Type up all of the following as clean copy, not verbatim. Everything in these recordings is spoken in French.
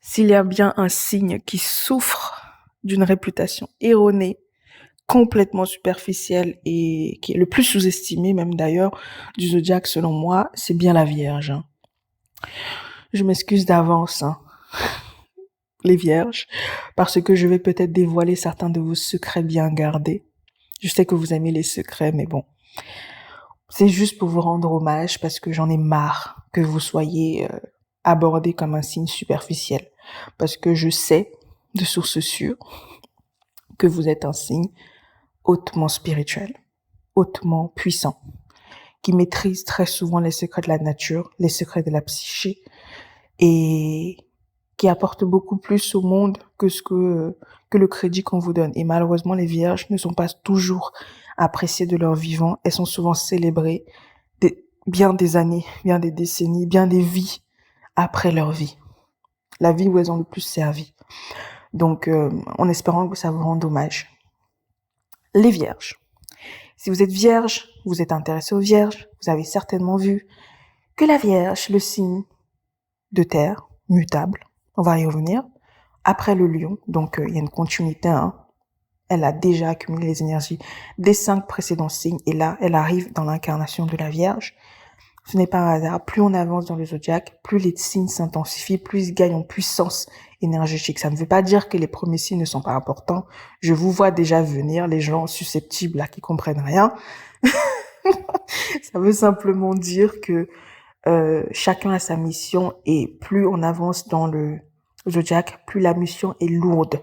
S'il y a bien un signe qui souffre d'une réputation erronée, complètement superficielle et qui est le plus sous-estimé même d'ailleurs du zodiaque selon moi, c'est bien la Vierge, hein. Je m'excuse d'avance, hein, les Vierges, parce que je vais peut-être dévoiler certains de vos secrets bien gardés. Je sais que vous aimez les secrets, mais bon, c'est juste pour vous rendre hommage parce que j'en ai marre que vous soyez abordé comme un signe superficiel. Parce que je sais, de source sûre, que vous êtes un signe hautement spirituel, hautement puissant, qui maîtrise très souvent les secrets de la nature, les secrets de la psyché, et qui apporte beaucoup plus au monde que le crédit qu'on vous donne. Et malheureusement, les vierges ne sont pas toujours appréciées de leur vivant. Elles sont souvent célébrées bien des années, bien des décennies, bien des vies après leur vie. La vie où elles ont le plus servi. Donc, en espérant que ça vous rende hommage. Les vierges. Si vous êtes vierge, vous êtes intéressé aux vierges, vous avez certainement vu que la vierge, le signe de terre, mutable, on va y revenir, après le lion, donc il y a une continuité, hein. Elle a déjà accumulé les énergies des 5 précédents signes, et là, elle arrive dans l'incarnation de la Vierge. Ce n'est pas un hasard, plus on avance dans le zodiaque, plus les signes s'intensifient, plus ils gagnent en puissance énergétique. Ça ne veut pas dire que les premiers signes ne sont pas importants. Je vous vois déjà venir, les gens susceptibles là qui comprennent rien. Ça veut simplement dire que chacun a sa mission, et plus on avance dans le zodiaque, plus la mission est lourde,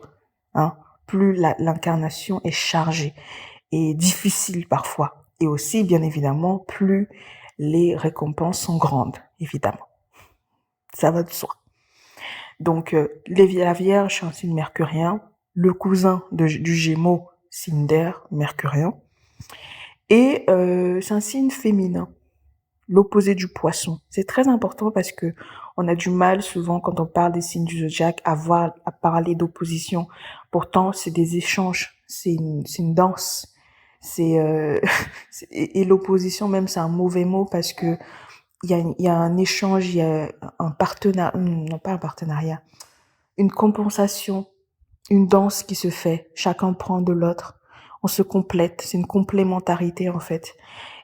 hein, plus l'incarnation est chargée et difficile parfois. Et aussi, bien évidemment, plus les récompenses sont grandes, évidemment. Ça va de soi. Donc, la Vierge, c'est un signe mercurien, le cousin du Gémeaux, signe d'air, mercurien, et c'est un signe féminin, l'opposé du Poisson. C'est très important parce que on a du mal souvent quand on parle des signes du zodiaque à parler d'opposition. Pourtant, c'est des échanges, c'est une danse. C'est et l'opposition même, c'est un mauvais mot parce que il y a un échange, il y a un partenariat, non pas un partenariat, une compensation, une danse qui se fait. Chacun prend de l'autre. On se complète. C'est une complémentarité en fait.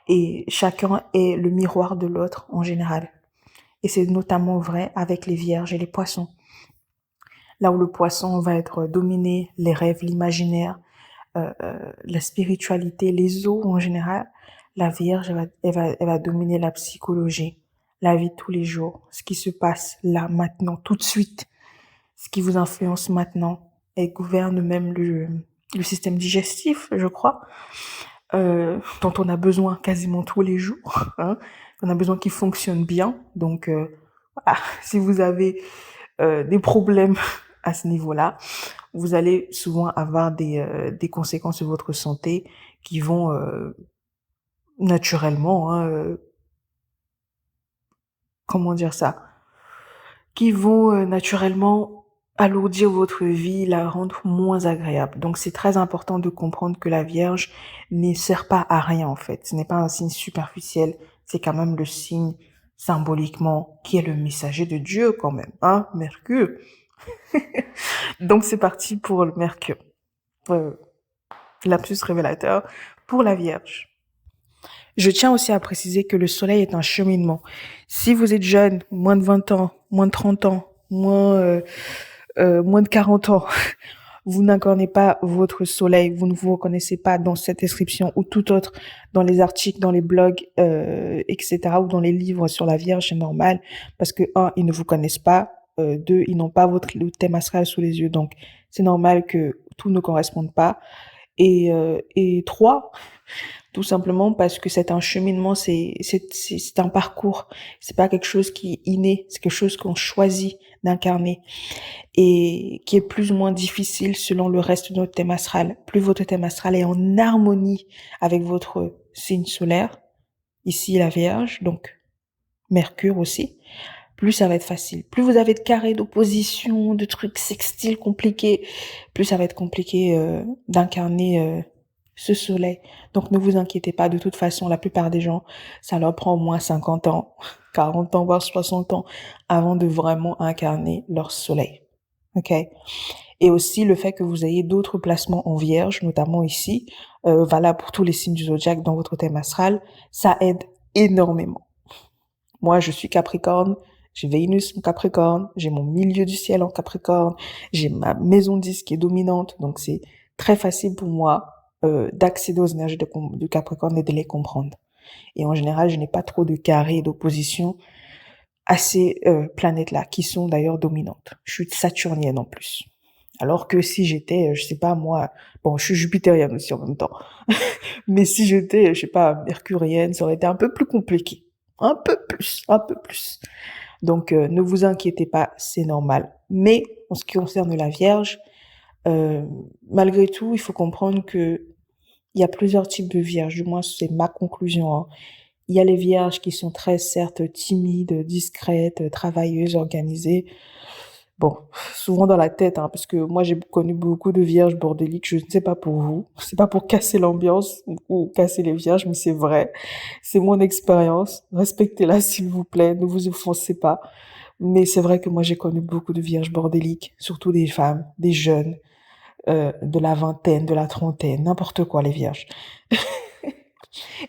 Et chacun est le miroir de l'autre en général. Et c'est notamment vrai avec les vierges et les poissons. Là où le poisson va être dominé, les rêves, l'imaginaire, la spiritualité, les eaux en général, la vierge, elle va dominer la psychologie, la vie de tous les jours, ce qui se passe là, maintenant, tout de suite, ce qui vous influence maintenant. Elle gouverne même le système digestif, je crois, dont on a besoin quasiment tous les jours, hein. On a besoin qu'il fonctionne bien. Donc, voilà, si vous avez des problèmes à ce niveau-là, vous allez souvent avoir des conséquences sur votre santé qui vont naturellement, hein, comment dire ça, qui vont naturellement alourdir votre vie, la rendre moins agréable. Donc c'est très important de comprendre que la Vierge ne sert pas à rien en fait. Ce n'est pas un signe superficiel, c'est quand même le signe symboliquement qui est le messager de Dieu quand même, hein, Mercure. Donc c'est parti pour le Mercure. Lapsus révélateur pour la Vierge. Je tiens aussi à préciser que le soleil est un cheminement. Si vous êtes jeune, moins de 20 ans, moins de 30 ans, moins de 40 ans, vous n'incarnez pas votre soleil, vous ne vous reconnaissez pas dans cette description ou tout autre, dans les articles, dans les blogs, etc., ou dans les livres sur la Vierge, c'est normal, parce que, un, ils ne vous connaissent pas, deux, ils n'ont pas le thème astral sous les yeux, donc c'est normal que tout ne corresponde pas, et trois, tout simplement parce que c'est un cheminement, c'est un parcours. C'est pas quelque chose qui est inné, c'est quelque chose qu'on choisit d'incarner et qui est plus ou moins difficile selon le reste de notre thème astral. Plus votre thème astral est en harmonie avec votre signe solaire, ici la Vierge, donc Mercure aussi, plus ça va être facile. Plus vous avez de carrés, d'opposition, de trucs sextiles compliqués, plus ça va être compliqué d'incarner ce soleil. Donc ne vous inquiétez pas, de toute façon, la plupart des gens, ça leur prend au moins 50 ans, 40 ans, voire 60 ans avant de vraiment incarner leur soleil. ok? Et aussi le fait que vous ayez d'autres placements en vierge, notamment ici, valable pour tous les signes du zodiaque dans votre thème astral, ça aide énormément. Moi, je suis Capricorne, j'ai Vénus en Capricorne, j'ai mon milieu du ciel en Capricorne, j'ai ma maison 10 qui est dominante, donc c'est très facile pour moi d'accéder aux énergies de Capricorne et de les comprendre. Et en général, je n'ai pas trop de carrés d'opposition à ces planètes-là, qui sont d'ailleurs dominantes. Je suis saturnienne en plus. Alors que si j'étais, je sais pas moi, bon, je suis jupitérienne aussi en même temps, mais si j'étais, je sais pas, mercurienne, ça aurait été un peu plus compliqué. Un peu plus, un peu plus. Donc, ne vous inquiétez pas, c'est normal. Mais, en ce qui concerne la Vierge, euh, malgré tout, il faut comprendre que il y a plusieurs types de vierges, du moins c'est ma conclusion, hein. Il y a les vierges qui sont très, certes, timides, discrètes, travailleuses, organisées. Bon, souvent dans la tête, hein, parce que moi j'ai connu beaucoup de vierges bordéliques, je ne sais pas pour vous, c'est pas pour casser l'ambiance ou casser les vierges, mais c'est vrai, c'est mon expérience, respectez-la s'il vous plaît, ne vous offensez pas, mais c'est vrai que moi j'ai connu beaucoup de vierges bordéliques, surtout des femmes, des jeunes, de la vingtaine, de la trentaine, n'importe quoi les vierges.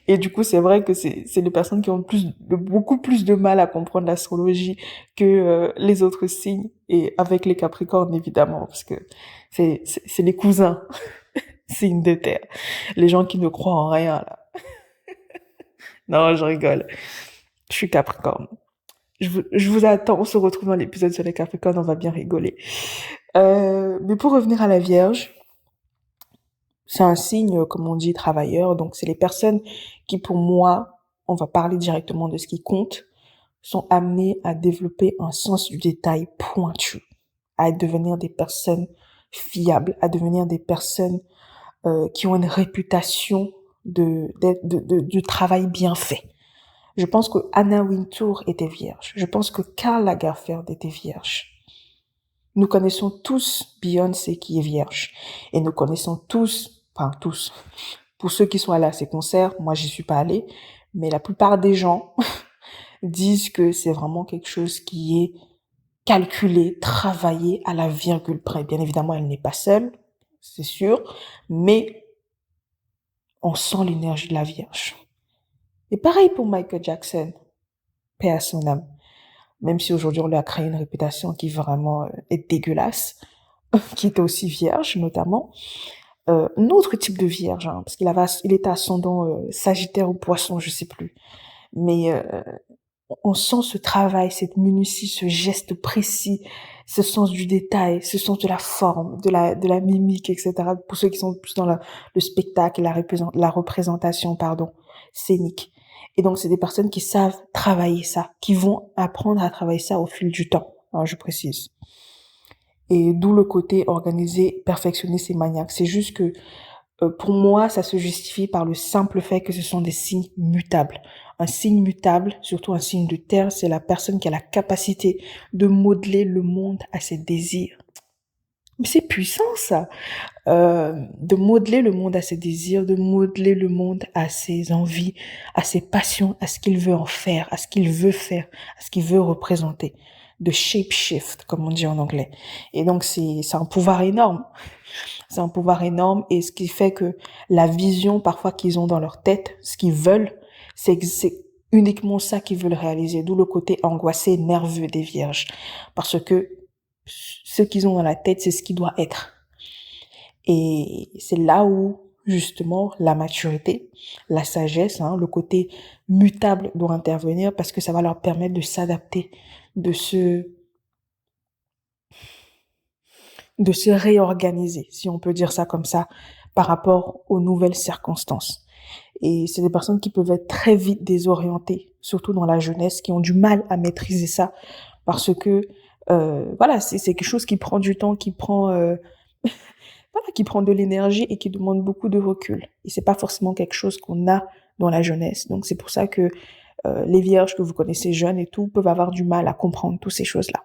Et du coup, c'est vrai que c'est les personnes qui ont beaucoup plus de mal à comprendre l'astrologie que les autres signes, et avec les Capricornes évidemment, parce que c'est les cousins signes de terre, les gens qui ne croient en rien là. Non, je rigole. Je suis Capricorne. Je vous attends, on se retrouve dans l'épisode sur les Capricornes, on va bien rigoler. Mais pour revenir à la Vierge, c'est un signe, comme on dit, travailleur. Donc, c'est les personnes qui, pour moi, on va parler directement de ce qui compte, sont amenées à développer un sens du détail pointu, à devenir des personnes fiables, à devenir des personnes qui ont une réputation de travail bien fait. Je pense que Anna Wintour était vierge. Je pense que Karl Lagerfeld était vierge. Nous connaissons tous Beyoncé qui est vierge. Et nous connaissons tous, enfin tous, pour ceux qui sont allés à ces concerts, moi j'y suis pas allée, mais la plupart des gens disent que c'est vraiment quelque chose qui est calculé, travaillé à la virgule près. Bien évidemment, elle n'est pas seule, c'est sûr, mais on sent l'énergie de la Vierge. Et pareil pour Michael Jackson, paix à son âme. Même si aujourd'hui on lui a créé une réputation qui vraiment est dégueulasse, qui était aussi vierge notamment. Un autre type de vierge, hein, parce il était ascendant Sagittaire ou Poisson, je sais plus. Mais on sent ce travail, cette minutie, ce geste précis, ce sens du détail, ce sens de la forme, de la mimique, etc. Pour ceux qui sont plus dans le spectacle, la représentation, pardon, scénique. Et donc, c'est des personnes qui savent travailler ça, qui vont apprendre à travailler ça au fil du temps, hein, je précise. Et d'où le côté organisé, perfectionniste et maniaque. C'est juste que pour moi, ça se justifie par le simple fait que ce sont des signes mutables. Un signe mutable, surtout un signe de terre, c'est la personne qui a la capacité de modeler le monde à ses désirs. Mais c'est puissant ça, de modeler le monde à ses désirs, de modeler le monde à ses envies, à ses passions, à ce qu'il veut en faire, à ce qu'il veut faire, à ce qu'il veut représenter. De shape shift, comme on dit en anglais. Et donc c'est un pouvoir énorme. C'est un pouvoir énorme, et ce qui fait que la vision parfois qu'ils ont dans leur tête, ce qu'ils veulent, c'est uniquement ça qu'ils veulent réaliser. D'où le côté angoissé, nerveux des vierges. Parce que ce qu'ils ont dans la tête, c'est ce qui doit être. Et c'est là où, justement, la maturité, la sagesse, hein, le côté mutable doit intervenir, parce que ça va leur permettre de s'adapter, de se réorganiser, si on peut dire ça comme ça, par rapport aux nouvelles circonstances. Et c'est des personnes qui peuvent être très vite désorientées, surtout dans la jeunesse, qui ont du mal à maîtriser ça, parce que voilà, c'est quelque chose qui prend du temps, qui prend voilà, qui prend de l'énergie et qui demande beaucoup de recul. Et c'est pas forcément quelque chose qu'on a dans la jeunesse. Donc c'est pour ça que les vierges que vous connaissez jeunes et tout peuvent avoir du mal à comprendre toutes ces choses-là.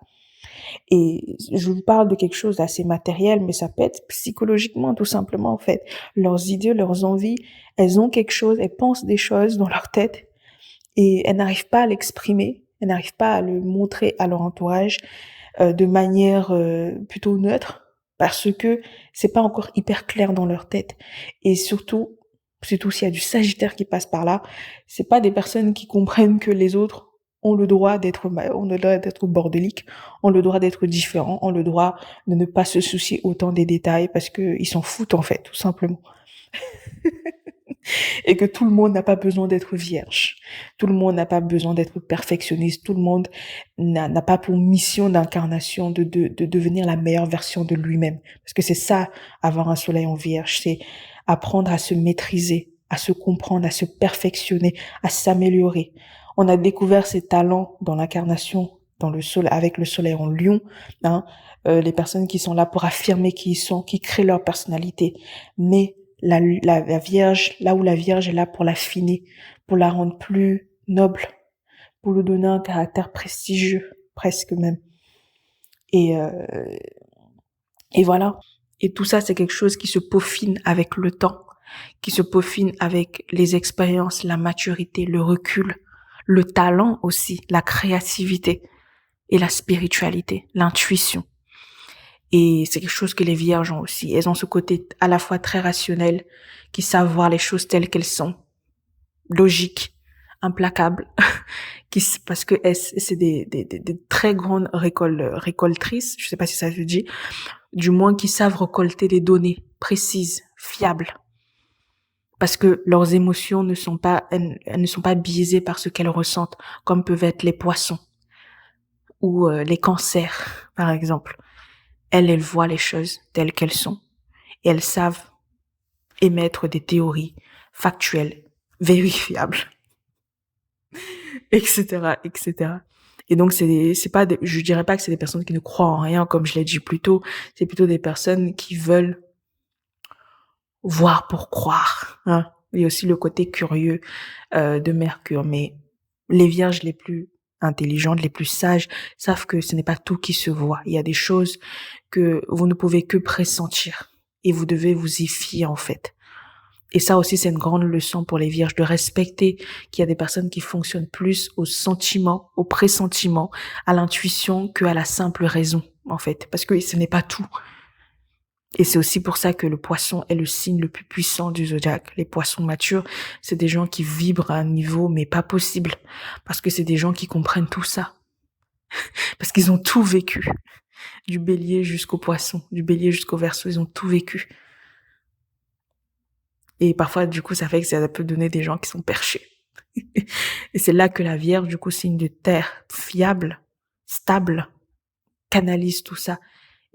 Et je vous parle de quelque chose d'assez matériel, mais ça peut être psychologiquement, tout simplement, en fait. Leurs idées, leurs envies, elles ont quelque chose, elles pensent des choses dans leur tête et elles n'arrivent pas à l'exprimer, elles n'arrivent pas à le montrer à leur entourage, de manière plutôt neutre, parce que c'est pas encore hyper clair dans leur tête. Et surtout s'il y a du Sagittaire qui passe par là, c'est pas des personnes qui comprennent que les autres ont le droit d'être bordéliques, ont le droit d'être différents, ont le droit de ne pas se soucier autant des détails parce que ils s'en foutent en fait, tout simplement. Et que tout le monde n'a pas besoin d'être vierge. Tout le monde n'a pas besoin d'être perfectionniste. Tout le monde n'a pas pour mission d'incarnation de devenir la meilleure version de lui-même. Parce que c'est ça, avoir un soleil en vierge, c'est apprendre à se maîtriser, à se comprendre, à se perfectionner, à s'améliorer. On a découvert ses talents dans l'incarnation, dans le soleil, avec le soleil en lion, hein, les personnes qui sont là pour affirmer qui ils sont, qui créent leur personnalité. Mais la Vierge, là où la Vierge est là pour l'affiner, pour la rendre plus noble, pour lui donner un caractère prestigieux, presque même. Et, euh, et voilà. Et tout ça, c'est quelque chose qui se peaufine avec le temps, qui se peaufine avec les expériences, la maturité, le recul, le talent aussi, la créativité et la spiritualité, l'intuition. Et c'est quelque chose que les vierges ont aussi. Elles ont ce côté à la fois très rationnel, qui savent voir les choses telles qu'elles sont, logiques, implacables, parce que c'est des très grandes récoltrices, je sais pas si ça veut dire, du moins qui savent récolter des données précises, fiables. Parce que leurs émotions elles ne sont pas biaisées par ce qu'elles ressentent, comme peuvent être les poissons ou les cancers, par exemple. Elles voient les choses telles qu'elles sont. Et elles savent émettre des théories factuelles, vérifiables, etc., etc. Et donc, je dirais pas que c'est des personnes qui ne croient en rien, comme je l'ai dit plus tôt. C'est plutôt des personnes qui veulent voir pour croire, hein. Il y a aussi le côté curieux, de Mercure. Mais les vierges les plus intelligentes, les plus sages, savent que ce n'est pas tout qui se voit. Il y a des choses que vous ne pouvez que pressentir. Et vous devez vous y fier, en fait. Et ça aussi, c'est une grande leçon pour les vierges, de respecter qu'il y a des personnes qui fonctionnent plus au sentiment, au pressentiment, à l'intuition qu'à la simple raison, en fait. Parce que ce n'est pas tout. Et c'est aussi pour ça que le poisson est le signe le plus puissant du zodiaque. Les poissons matures, c'est des gens qui vibrent à un niveau, mais pas possible. Parce que c'est des gens qui comprennent tout ça. Parce qu'ils ont tout vécu. Du bélier jusqu'au poisson, du bélier jusqu'au verseau, ils ont tout vécu. Et parfois, du coup, ça fait que ça peut donner des gens qui sont perchés. Et c'est là que la Vierge, du coup, signe de terre, fiable, stable, canalise tout ça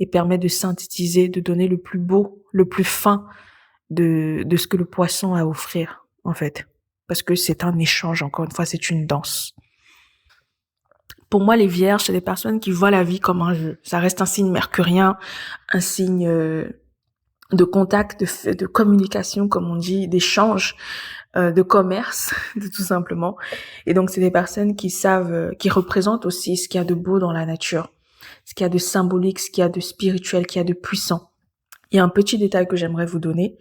et permet de synthétiser, de donner le plus beau, le plus fin de ce que le poisson a à offrir, en fait. Parce que c'est un échange, encore une fois, c'est une danse. Pour moi, les Vierges, c'est des personnes qui voient la vie comme un jeu. Ça reste un signe mercurien, un signe de contact, de communication, comme on dit, d'échange, de commerce, tout simplement. Et donc, c'est des personnes qui savent, qui représentent aussi ce qu'il y a de beau dans la nature, ce qu'il y a de symbolique, ce qu'il y a de spirituel, ce qu'il y a de puissant. Il y a un petit détail que j'aimerais vous donner.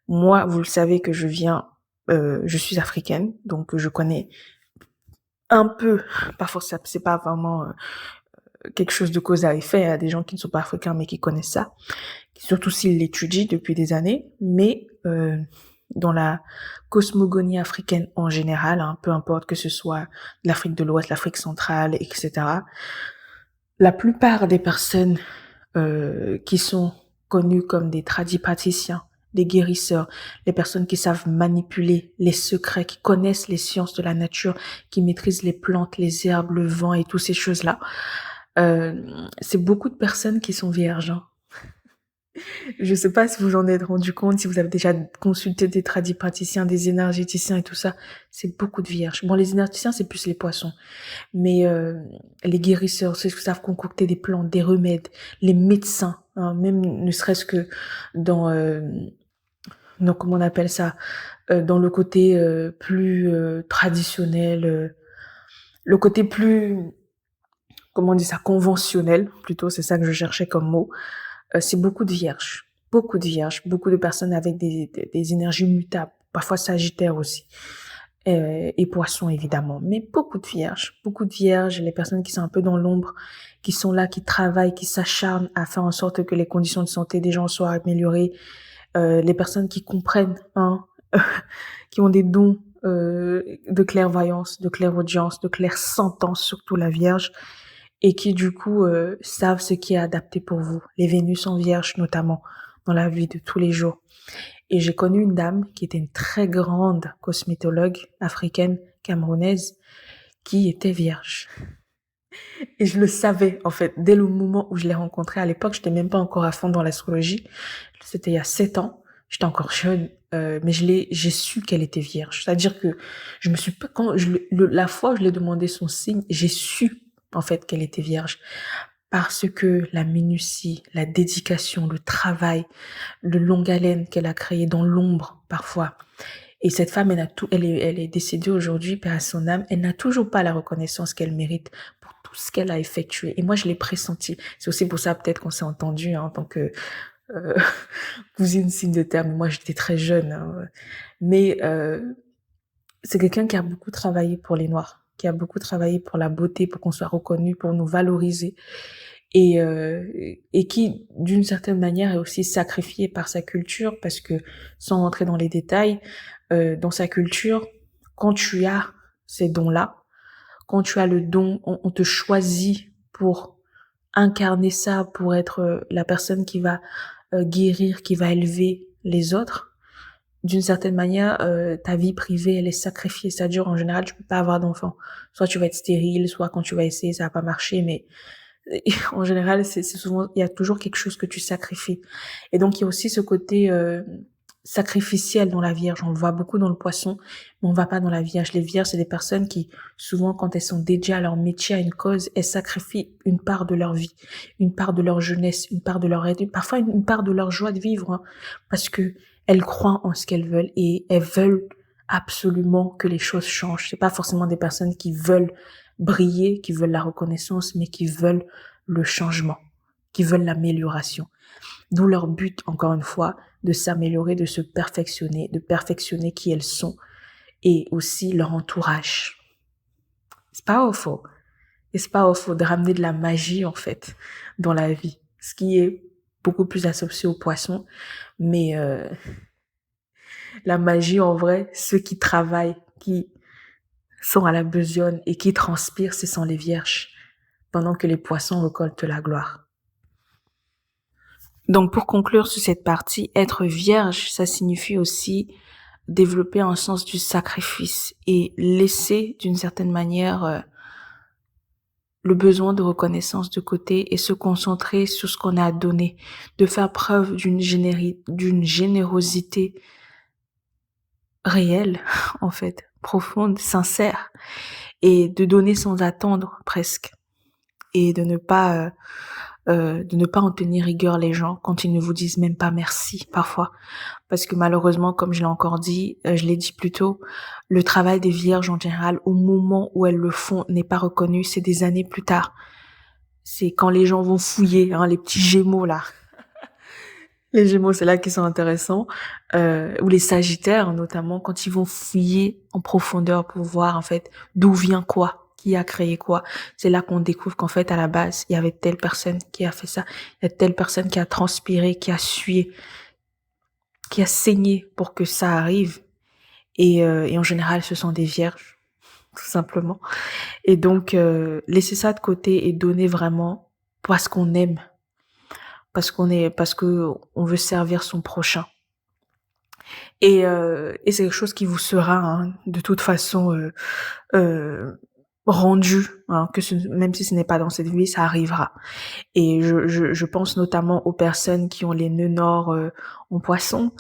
Moi, vous le savez que je suis africaine, donc je connais un peu, parfois c'est pas vraiment quelque chose de cause à effet, il y a des gens qui ne sont pas africains mais qui connaissent ça, surtout s'ils l'étudient depuis des années, mais dans la cosmogonie africaine en général, hein, peu importe que ce soit l'Afrique de l'Ouest, l'Afrique centrale, etc., la plupart des personnes qui sont connues comme des tradipraticiens, des guérisseurs, les personnes qui savent manipuler les secrets, qui connaissent les sciences de la nature, qui maîtrisent les plantes, les herbes, le vent et toutes ces choses-là, c'est beaucoup de personnes qui sont vierges, hein. Je sais pas si vous en êtes rendu compte, si vous avez déjà consulté des tradipraticiens, des énergéticiens et tout ça. C'est beaucoup de vierges. Bon, les énergéticiens, c'est plus les poissons. Mais les guérisseurs, ceux qui savent concocter des plantes, des remèdes, les médecins, hein, même ne serait-ce que dans, comment on appelle ça, dans le côté plus traditionnel, le côté plus, comment on dit ça, conventionnel, plutôt, c'est ça que je cherchais comme mot. C'est beaucoup de vierges, beaucoup de personnes avec des énergies mutables, parfois sagittaires aussi. et poissons évidemment, mais beaucoup de vierges, les personnes qui sont un peu dans l'ombre, qui sont là, qui travaillent, qui s'acharnent à faire en sorte que les conditions de santé des gens soient améliorées, les personnes qui comprennent, hein, qui ont des dons de clairvoyance, de clairaudience, de clairsentence, surtout la Vierge, et qui du coup savent ce qui est adapté pour vous. Les Vénus en Vierge notamment, dans la vie de tous les jours. Et j'ai connu une dame qui était une très grande cosmétologue africaine, camerounaise, qui était vierge. Et je le savais, en fait, dès le moment où je l'ai rencontrée. À l'époque, je n'étais même pas encore à fond dans l'astrologie. C'était il y a 7 ans. J'étais encore jeune, mais j'ai su qu'elle était vierge. C'est-à-dire que je me suis pas, la fois où je lui ai demandé son signe, j'ai su, en fait, qu'elle était vierge. Parce que la minutie, la dédication, le travail, le longue haleine qu'elle a créé dans l'ombre, parfois. Et cette femme, elle est décédée aujourd'hui, paix à son âme. Elle n'a toujours pas la reconnaissance qu'elle mérite pour tout ce qu'elle a effectué. Et moi, je l'ai pressenti. C'est aussi pour ça, peut-être qu'on s'est entendu, hein, en tant que euh, cousine signe de terre. Mais moi, j'étais très jeune, hein. Mais c'est quelqu'un qui a beaucoup travaillé pour les Noirs, qui a beaucoup travaillé pour la beauté, pour qu'on soit reconnu, pour nous valoriser. Et qui, d'une certaine manière, est aussi sacrifié par sa culture, parce que, sans rentrer dans les détails, dans sa culture, quand tu as ces dons-là, quand tu as le don, on te choisit pour incarner ça, pour être la personne qui va guérir, qui va élever les autres. D'une certaine manière, ta vie privée, elle est sacrifiée. C'est-à-dire, en général, tu peux pas avoir d'enfant. Soit tu vas être stérile, soit quand tu vas essayer, ça va pas marcher, mais en général, c'est souvent, il y a toujours quelque chose que tu sacrifies. Et donc, il y a aussi ce côté sacrificiel dans la Vierge. On le voit beaucoup dans le Poisson, mais on va pas dans la Vierge. Les Vierges, c'est des personnes qui, souvent, quand elles sont dédiées à leur métier, à une cause, elles sacrifient une part de leur vie, une part de leur jeunesse, une part de leur aide, parfois une part de leur joie de vivre, hein, parce que elles croient en ce qu'elles veulent et elles veulent absolument que les choses changent. C'est pas forcément des personnes qui veulent briller, qui veulent la reconnaissance, mais qui veulent le changement, qui veulent l'amélioration. D'où leur but, encore une fois, de s'améliorer, de se perfectionner, de perfectionner qui elles sont et aussi leur entourage. It's powerful. It's powerful de ramener de la magie, en fait, dans la vie. Ce qui est beaucoup plus associé aux poissons. Mais la magie, en vrai, ceux qui travaillent, qui sont à la besogne et qui transpirent, ce sont les vierges, pendant que les poissons récoltent la gloire. Donc, pour conclure sur cette partie, être vierge, ça signifie aussi développer un sens du sacrifice et laisser, d'une certaine manière, le besoin de reconnaissance de côté et se concentrer sur ce qu'on a à donner, de faire preuve d'une générosité réelle, en fait, profonde, sincère, et de donner sans attendre, presque, et de ne pas en tenir rigueur les gens quand ils ne vous disent même pas merci parfois, parce que malheureusement, comme je l'ai encore dit, je l'ai dit plus tôt, le travail des vierges en général, au moment où elles le font, n'est pas reconnu, c'est des années plus tard. C'est quand les gens vont fouiller, hein, les petits gémeaux là. Les gémeaux, c'est là qu'ils sont intéressants, ou les sagittaires notamment, quand ils vont fouiller en profondeur pour voir en fait d'où vient quoi, qui a créé quoi. C'est là qu'on découvre qu'en fait à la base, il y avait telle personne qui a fait ça, il y a telle personne qui a transpiré, qui a sué, qui a saigné pour que ça arrive. Et en général, ce sont des vierges, tout simplement. Et donc, laisser ça de côté et donner vraiment parce qu'on aime, parce que on veut servir son prochain. Et c'est quelque chose qui vous sera, hein, de toute façon, rendu, hein, même si ce n'est pas dans cette vie, ça arrivera. Et je pense notamment aux personnes qui ont les nœuds nord en poisson,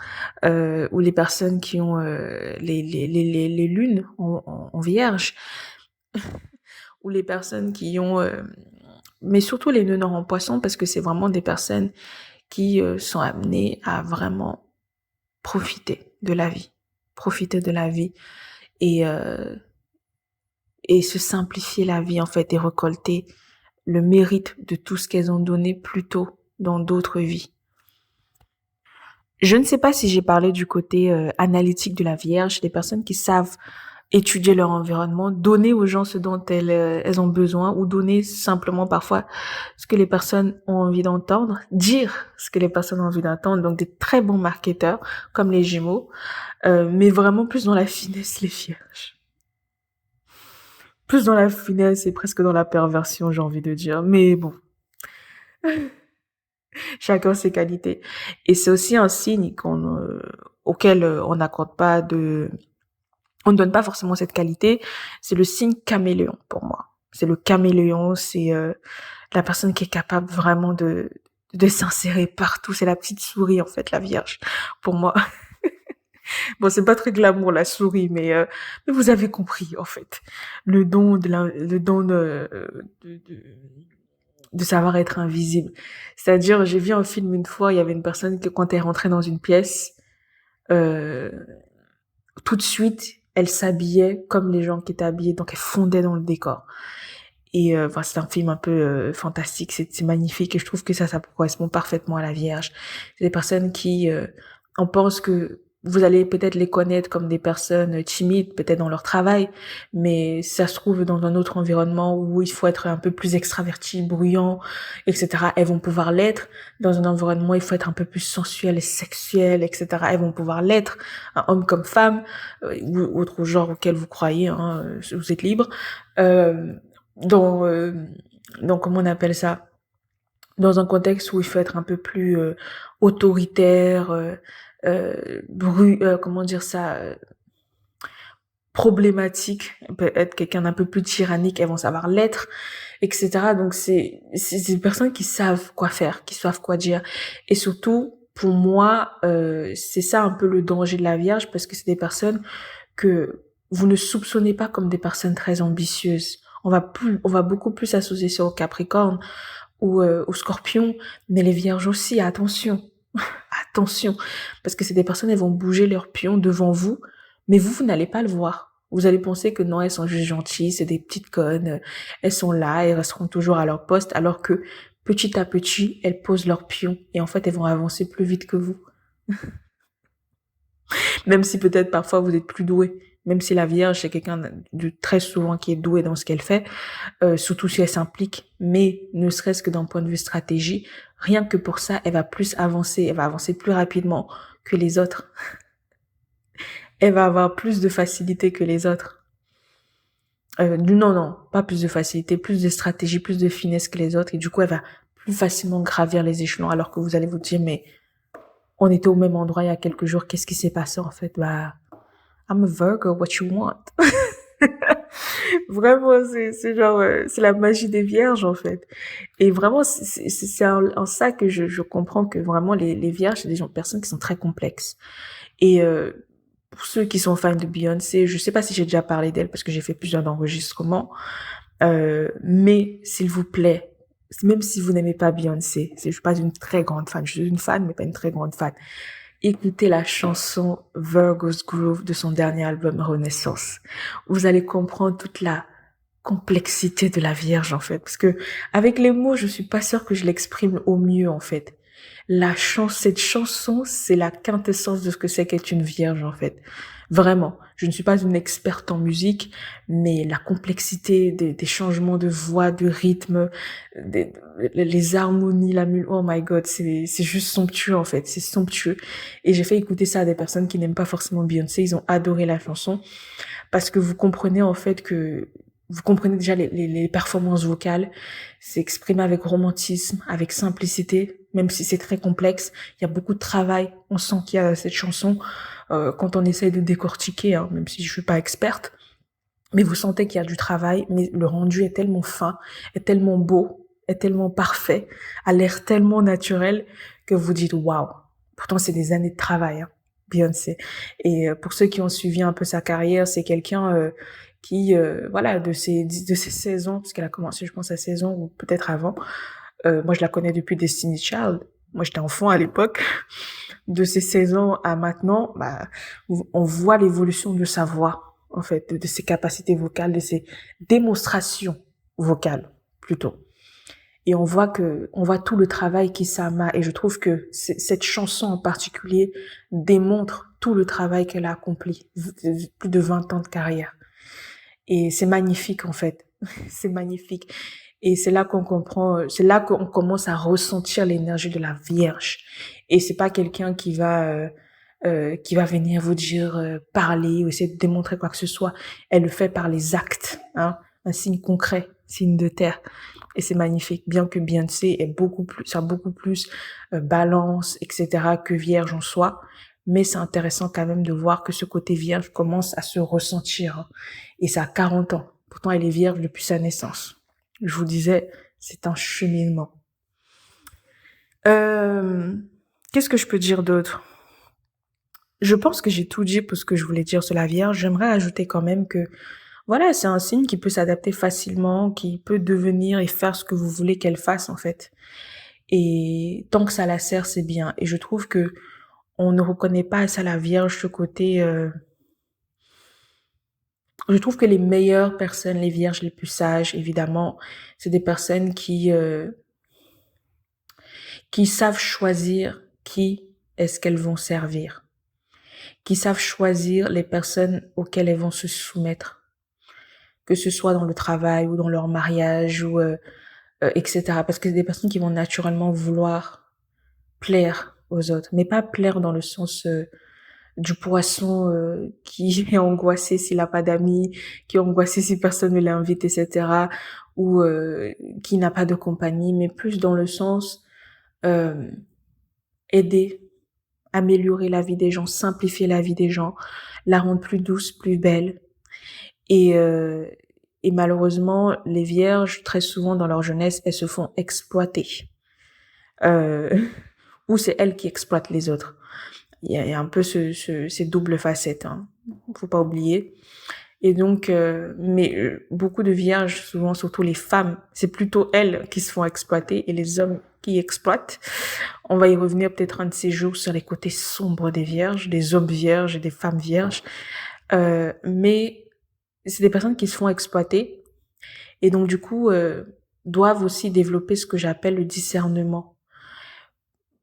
ou les personnes qui ont les lunes en vierge, ou les personnes qui ont mais surtout les nœuds nord en poisson, parce que c'est vraiment des personnes qui sont amenées à vraiment profiter de la vie et se simplifier la vie en fait et récolter le mérite de tout ce qu'elles ont donné plus tôt dans d'autres vies. Je ne sais pas si j'ai parlé du côté analytique de la Vierge, des personnes qui savent étudier leur environnement, donner aux gens ce dont elles ont besoin ou donner simplement parfois ce que les personnes ont envie d'entendre, dire ce que les personnes ont envie d'entendre, donc des très bons marketeurs comme les Gémeaux, mais vraiment plus dans la finesse les Vierges. Plus dans la finesse et presque dans la perversion, j'ai envie de dire, mais bon, chacun ses qualités. Et c'est aussi un signe auquel on n'accorde pas on ne donne pas forcément cette qualité, c'est le signe caméléon pour moi. C'est le caméléon, c'est la personne qui est capable vraiment de s'insérer partout. C'est la petite souris en fait, la Vierge, pour moi. Bon, c'est pas très glamour la souris, mais vous avez compris en fait. Le don de savoir être invisible. C'est-à-dire, j'ai vu un film une fois, il y avait une personne que quand elle rentrait dans une pièce, euh, tout de suite, elle s'habillait comme les gens qui étaient habillés, donc elle fondait dans le décor. Et enfin, c'est un film un peu fantastique, c'est magnifique et je trouve que ça correspond parfaitement à la Vierge. C'est des personnes qui, on pense que vous allez peut-être les connaître comme des personnes timides, peut-être dans leur travail, mais ça se trouve dans un autre environnement où il faut être un peu plus extraverti, bruyant, etc. Elles vont pouvoir l'être. Dans un environnement où il faut être un peu plus sensuel et sexuel, etc. Elles vont pouvoir l'être, un homme comme femme, ou autre genre auquel vous croyez, hein, vous êtes libre. Euh, dans, euh, comment on appelle ça, dans un contexte où il faut être un peu plus autoritaire, comment dire ça, problématique, peut être quelqu'un d'un peu plus tyrannique, elles vont savoir l'être, etc. Donc c'est des personnes qui savent quoi faire, qui savent quoi dire, et surtout pour moi c'est ça un peu le danger de la Vierge, parce que c'est des personnes que vous ne soupçonnez pas comme des personnes très ambitieuses. On va beaucoup plus associer ça au Capricorne ou au Scorpion, mais les Vierges aussi, attention, attention, parce que c'est des personnes, elles vont bouger leurs pions devant vous, mais vous n'allez pas le voir. Vous allez penser que non, elles sont juste gentilles, c'est des petites connes, elles sont là, elles resteront toujours à leur poste, alors que petit à petit, elles posent leurs pions et en fait, elles vont avancer plus vite que vous. Même si peut-être parfois vous êtes plus doué. Même si la Vierge, c'est quelqu'un de très souvent qui est doué dans ce qu'elle fait, surtout si elle s'implique, mais ne serait-ce que d'un point de vue stratégie, rien que pour ça, elle va plus avancer, elle va avancer plus rapidement que les autres. Elle va avoir plus de facilité que les autres. Non, pas plus de facilité, plus de stratégie, plus de finesse que les autres, et du coup, elle va plus facilement gravir les échelons, alors que vous allez vous dire, mais on était au même endroit il y a quelques jours, qu'est-ce qui s'est passé en fait? Bah, I'm a Virgo, what you want? Vraiment, c'est genre, c'est la magie des vierges, en fait. Et vraiment, c'est en ça que je comprends que vraiment les vierges, c'est des gens, personnes qui sont très complexes. Et pour ceux qui sont fans de Beyoncé, je sais pas si j'ai déjà parlé d'elle parce que j'ai fait plusieurs enregistrements, mais s'il vous plaît, même si vous n'aimez pas Beyoncé, je suis pas une très grande fan, je suis une fan, mais pas une très grande fan. Écoutez la chanson Virgo's Groove de son dernier album Renaissance. Vous allez comprendre toute la complexité de la Vierge, en fait. Parce que, avec les mots, je suis pas sûre que je l'exprime au mieux, en fait. Cette chanson, c'est la quintessence de ce que c'est qu'être une Vierge, en fait. Vraiment. Je ne suis pas une experte en musique, mais la complexité des changements de voix, de rythme, les harmonies, oh my god, c'est juste somptueux, en fait. C'est somptueux. Et j'ai fait écouter ça à des personnes qui n'aiment pas forcément Beyoncé. Ils ont adoré la chanson. Parce que vous comprenez, en fait, vous comprenez déjà les performances vocales. C'est exprimé avec romantisme, avec simplicité, même si c'est très complexe. Il y a beaucoup de travail. On sent qu'il y a cette chanson quand on essaye de décortiquer, hein, même si je suis pas experte. Mais vous sentez qu'il y a du travail, mais le rendu est tellement fin, est tellement beau, est tellement parfait, a l'air tellement naturel que vous dites waouh. Pourtant, c'est des années de travail, hein, Beyoncé. Et pour ceux qui ont suivi un peu sa carrière, c'est quelqu'un qui, voilà, de ses 16 ans, parce qu'elle a commencé, je pense, à 16 ans ou peut-être avant. Moi, je la connais depuis Destiny's Child. Moi, j'étais enfant à l'époque. De ses 16 ans à maintenant, bah, on voit l'évolution de sa voix, en fait, de ses capacités vocales, de ses démonstrations vocales, plutôt. Et on voit tout le travail qui s'amarre. Et je trouve que cette chanson en particulier démontre tout le travail qu'elle a accompli. Plus de 20 ans de carrière. Et c'est magnifique, en fait. C'est magnifique. Et c'est là qu'on comprend, c'est là qu'on commence à ressentir l'énergie de la Vierge. Et c'est pas quelqu'un qui va venir vous dire, parler ou essayer de démontrer quoi que ce soit. Elle le fait par les actes, hein. Un signe concret, signe de terre. Et c'est magnifique. Bien que Beyoncé est beaucoup plus, ça a beaucoup plus balance, etc. que Vierge en soi. Mais c'est intéressant quand même de voir que ce côté Vierge commence à se ressentir, hein. Et ça a 40 ans. Pourtant, elle est Vierge depuis sa naissance. Je vous disais, c'est un cheminement. Euh, Qu'est-ce que je peux dire d'autre? Je pense que j'ai tout dit pour ce que je voulais dire sur la Vierge. J'aimerais ajouter quand même que, voilà, c'est un signe qui peut s'adapter facilement, qui peut devenir et faire ce que vous voulez qu'elle fasse, en fait. Et tant que ça la sert, c'est bien. Et je trouve que on ne reconnaît pas à ça la Vierge, ce côté, je trouve que les meilleures personnes, les vierges les plus sages, évidemment, c'est des personnes qui savent choisir qui est-ce qu'elles vont servir, qui savent choisir les personnes auxquelles elles vont se soumettre, que ce soit dans le travail ou dans leur mariage ou etc. Parce que c'est des personnes qui vont naturellement vouloir plaire aux autres, mais pas plaire dans le sens du poisson qui est angoissé s'il a pas d'amis, qui est angoissé si personne ne l'invite, etc. Ou qui n'a pas de compagnie, mais plus dans le sens euh, aider, améliorer la vie des gens, simplifier la vie des gens, la rendre plus douce, plus belle. Et, euh, et malheureusement, les vierges, très souvent dans leur jeunesse, elles se font exploiter. Euh, ou c'est elles qui exploitent les autres. Il y a un peu ces doubles facettes, hein. Faut pas oublier. Et donc, beaucoup de vierges, souvent, surtout les femmes, c'est plutôt elles qui se font exploiter et les hommes qui exploitent. On va y revenir peut-être un de ces jours sur les côtés sombres des vierges, des hommes vierges et des femmes vierges. Mais c'est des personnes qui se font exploiter et donc du coup doivent aussi développer ce que j'appelle le discernement.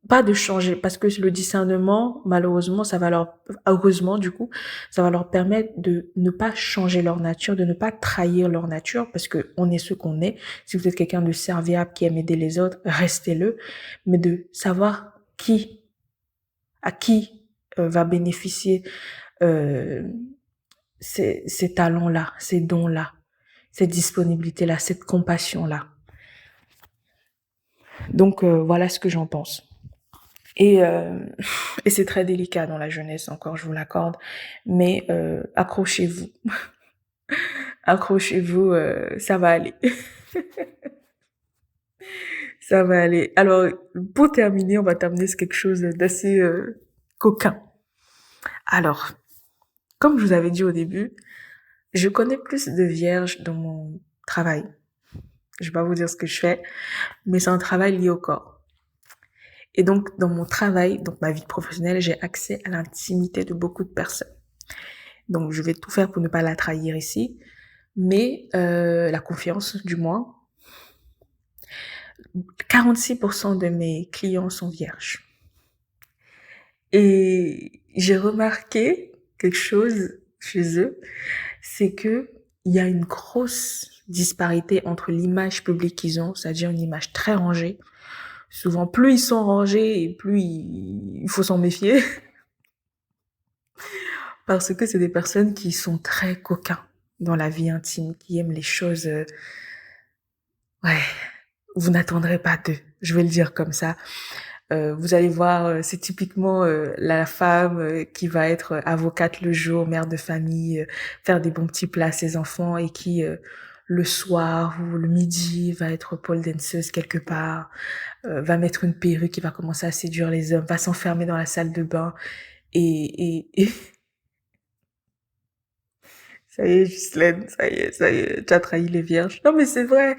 Pas de changer, parce que le discernement, malheureusement, heureusement du coup, ça va leur permettre de ne pas changer leur nature, de ne pas trahir leur nature, parce que on est ce qu'on est. Si vous êtes quelqu'un de serviable qui aime aider les autres, restez-le, mais de savoir à qui va bénéficier euh, ces talents-là, ces dons-là, cette disponibilité-là, cette compassion-là. Donc voilà ce que j'en pense. Et, euh, et c'est très délicat dans la jeunesse, encore, je vous l'accorde. Mais accrochez-vous. Accrochez-vous, ça va aller. Ça va aller. Alors, pour terminer, on va terminer sur quelque chose d'assez coquin. Alors, comme je vous avais dit au début, je connais plus de vierges dans mon travail. Je vais pas vous dire ce que je fais, mais c'est un travail lié au corps. Et donc, dans mon travail, donc ma vie professionnelle, j'ai accès à l'intimité de beaucoup de personnes. Donc, je vais tout faire pour ne pas la trahir ici, mais la confiance, du moins. 46% de mes clients sont vierges. Et j'ai remarqué quelque chose chez eux, c'est que il y a une grosse disparité entre l'image publique qu'ils ont, c'est-à-dire une image très rangée. Souvent, plus ils sont rangés et plus il faut s'en méfier, parce que c'est des personnes qui sont très coquins dans la vie intime, qui aiment les choses, ouais, vous n'attendrez pas d'eux. Je vais le dire comme ça. Vous allez voir, c'est typiquement la femme qui va être avocate le jour, mère de famille, faire des bons petits plats à ses enfants et qui le soir ou le midi va être pole danceuse quelque part, va mettre une perruque, qui va commencer à séduire les hommes, va s'enfermer dans la salle de bain et ça y est, Ghislaine, ça y est, tu as trahi les vierges. Non mais c'est vrai.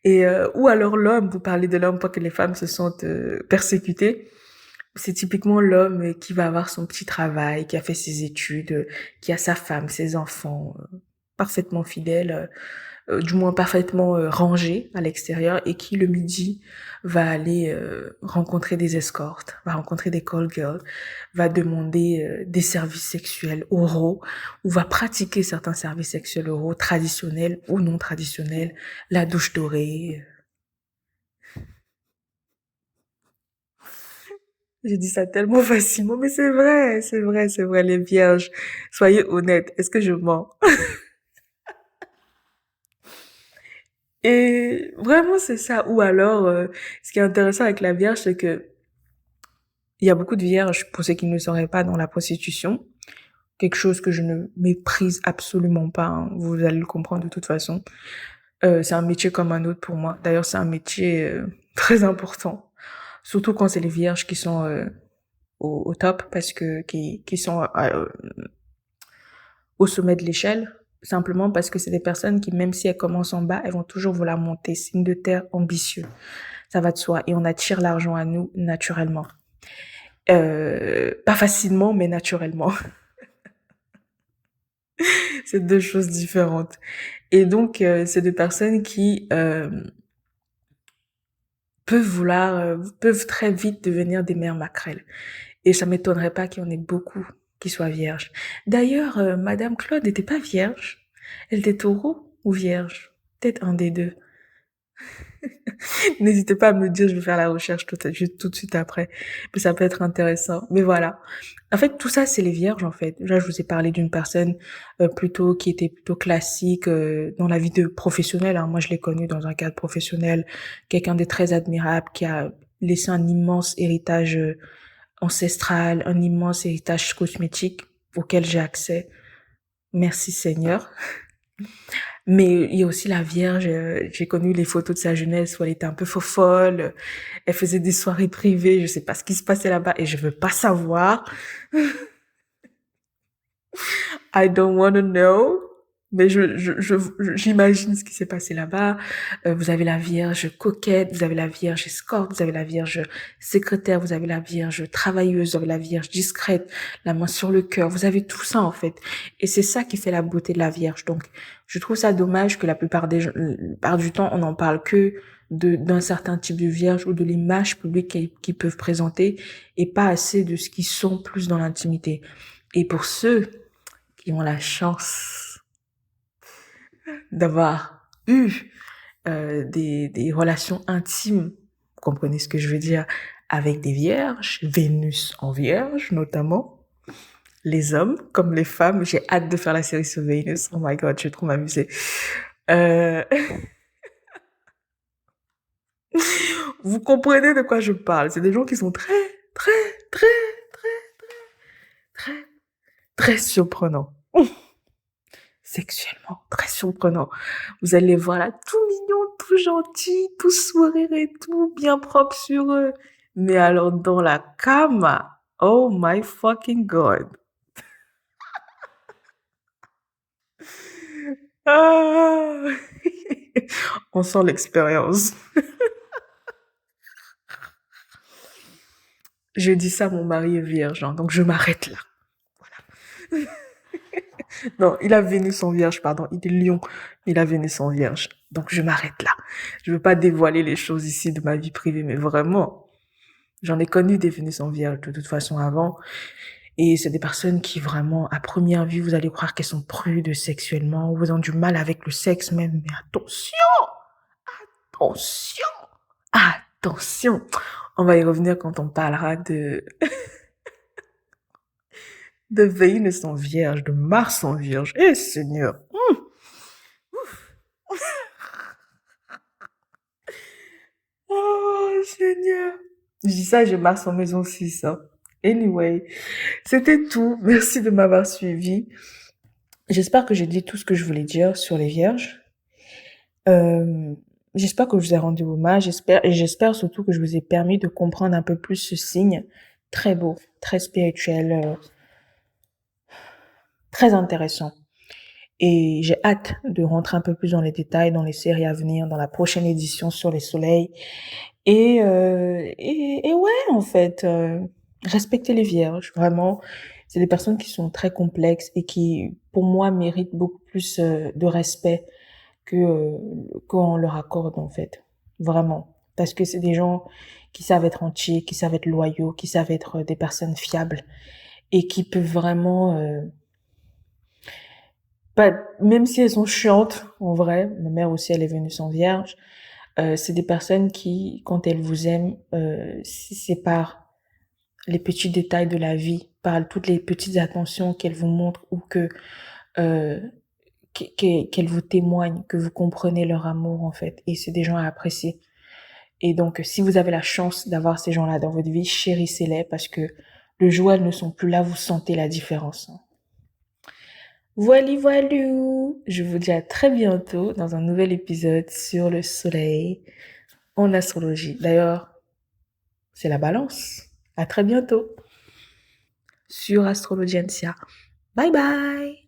Et ou alors l'homme, vous parlez de l'homme pour que les femmes se sentent persécutées. C'est typiquement l'homme qui va avoir son petit travail, qui a fait ses études, qui a sa femme, ses enfants, parfaitement fidèle, du moins parfaitement rangé à l'extérieur et qui le midi va aller rencontrer des escortes, va rencontrer des call girls, va demander des services sexuels oraux ou va pratiquer certains services sexuels oraux traditionnels ou non traditionnels, la douche dorée. J'ai dit ça tellement facilement, mais c'est vrai, c'est vrai, c'est vrai, les vierges. Soyez honnêtes, est-ce que je mens? Et vraiment, c'est ça. Ou alors, ce qui est intéressant avec la Vierge, c'est que il y a beaucoup de vierges, pour ceux qui ne le sauraient pas, dans la prostitution. Quelque chose que je ne méprise absolument pas, hein. Vous allez le comprendre de toute façon. C'est un métier comme un autre pour moi. D'ailleurs, c'est un métier très important. Surtout quand c'est les vierges qui sont au top, parce que qui sont au sommet de l'échelle, simplement parce que c'est des personnes qui, même si elles commencent en bas, elles vont toujours vouloir monter. Signe de terre ambitieux. Ça va de soi. Et on attire l'argent à nous naturellement. Pas facilement, mais naturellement. C'est deux choses différentes. Et donc, c'est des personnes qui peuvent très vite devenir des mères maquerelles. Et ça m'étonnerait pas qu'il y en ait beaucoup qui soient vierges. D'ailleurs, Madame Claude n'était pas vierge. Elle était taureau ou vierge? Peut-être un des deux. N'hésitez pas à me le dire, je vais faire la recherche tout de suite après. Mais ça peut être intéressant. Mais voilà. En fait, tout ça, c'est les vierges, en fait. Là, je vous ai parlé d'une personne qui était plutôt classique dans la vie de professionnelle, hein. Moi, je l'ai connue dans un cadre professionnel. Quelqu'un de très admirable qui a laissé un immense héritage ancestral, un immense héritage cosmétique auquel j'ai accès. Merci Seigneur. Mais il y a aussi la Vierge, j'ai connu les photos de sa jeunesse où elle était un peu folle, elle faisait des soirées privées, je sais pas ce qui se passait là-bas et je veux pas savoir. I don't want to know. Mais j'imagine ce qui s'est passé là-bas. Vous avez la Vierge coquette, vous avez la Vierge escorte, vous avez la Vierge secrétaire, vous avez la Vierge travailleuse, vous avez la Vierge discrète, la main sur le cœur. Vous avez tout ça en fait. Et c'est ça qui fait la beauté de la Vierge. Donc, je trouve ça dommage que la plupart du temps, on n'en parle que d'un certain type de Vierge ou de l'image publique qu'ils peuvent présenter et pas assez de ce qu'ils sont plus dans l'intimité. Et pour ceux qui ont la chance d'avoir eu des relations intimes, vous comprenez ce que je veux dire, avec des vierges, Vénus en vierge notamment, les hommes comme les femmes. J'ai hâte de faire la série sur Vénus. Oh my god, je vais trop m'amuser. Euh... Vous comprenez de quoi je parle. C'est des gens qui sont très, très, très, très, très surprenants. Sexuellement, très surprenant. Vous allez les voir là, tout mignon, tout gentil, tout sourire et tout, bien propre sur eux. Mais alors dans la cam, oh my fucking god. Ah. On sent l'expérience. Je dis ça, mon mari est vierge, hein, donc je m'arrête là. Voilà. Non, il a Vénus en vierge, pardon. Il est lion. Il a Vénus en vierge. Donc je m'arrête là. Je veux pas dévoiler les choses ici de ma vie privée, mais vraiment, j'en ai connu des Vénus en vierge de toute façon avant. Et c'est des personnes qui vraiment, à première vue, vous allez croire qu'elles sont prudes sexuellement, ou elles ont du mal avec le sexe même. Mais attention! Attention! Attention! On va y revenir quand on parlera de Vénus en vierge, de Mars en vierge. Eh, Seigneur! Oh, Seigneur! Je dis ça, j'ai Mars en maison 6, hein. Anyway, c'était tout. Merci de m'avoir suivi. J'espère que j'ai dit tout ce que je voulais dire sur les vierges. Euh, j'espère que je vous ai rendu hommage. J'espère surtout que je vous ai permis de comprendre un peu plus ce signe très beau, très spirituel, très intéressant. Et j'ai hâte de rentrer un peu plus dans les détails dans les séries à venir, dans la prochaine édition sur les soleils. Et ouais, en fait, respecter les vierges, vraiment. C'est des personnes qui sont très complexes et qui, pour moi, méritent beaucoup plus de respect qu'on leur accorde en fait, vraiment. Parce que c'est des gens qui savent être entiers, qui savent être loyaux, qui savent être des personnes fiables et qui peuvent vraiment, même si elles sont chiantes, en vrai, ma mère aussi elle est venue sans vierge, c'est des personnes qui, quand elles vous aiment, c'est par les petits détails de la vie, par toutes les petites attentions qu'elles vous montrent ou euh, qu'elles vous témoignent, que vous comprenez leur amour en fait. Et c'est des gens à apprécier. Et donc, si vous avez la chance d'avoir ces gens-là dans votre vie, chérissez-les parce que le jour où elles ne sont plus là, vous sentez la différence. Voili voilou! Je vous dis à très bientôt dans un nouvel épisode sur le soleil en astrologie. D'ailleurs, c'est la balance. À très bientôt sur Astrologiensia. Bye bye!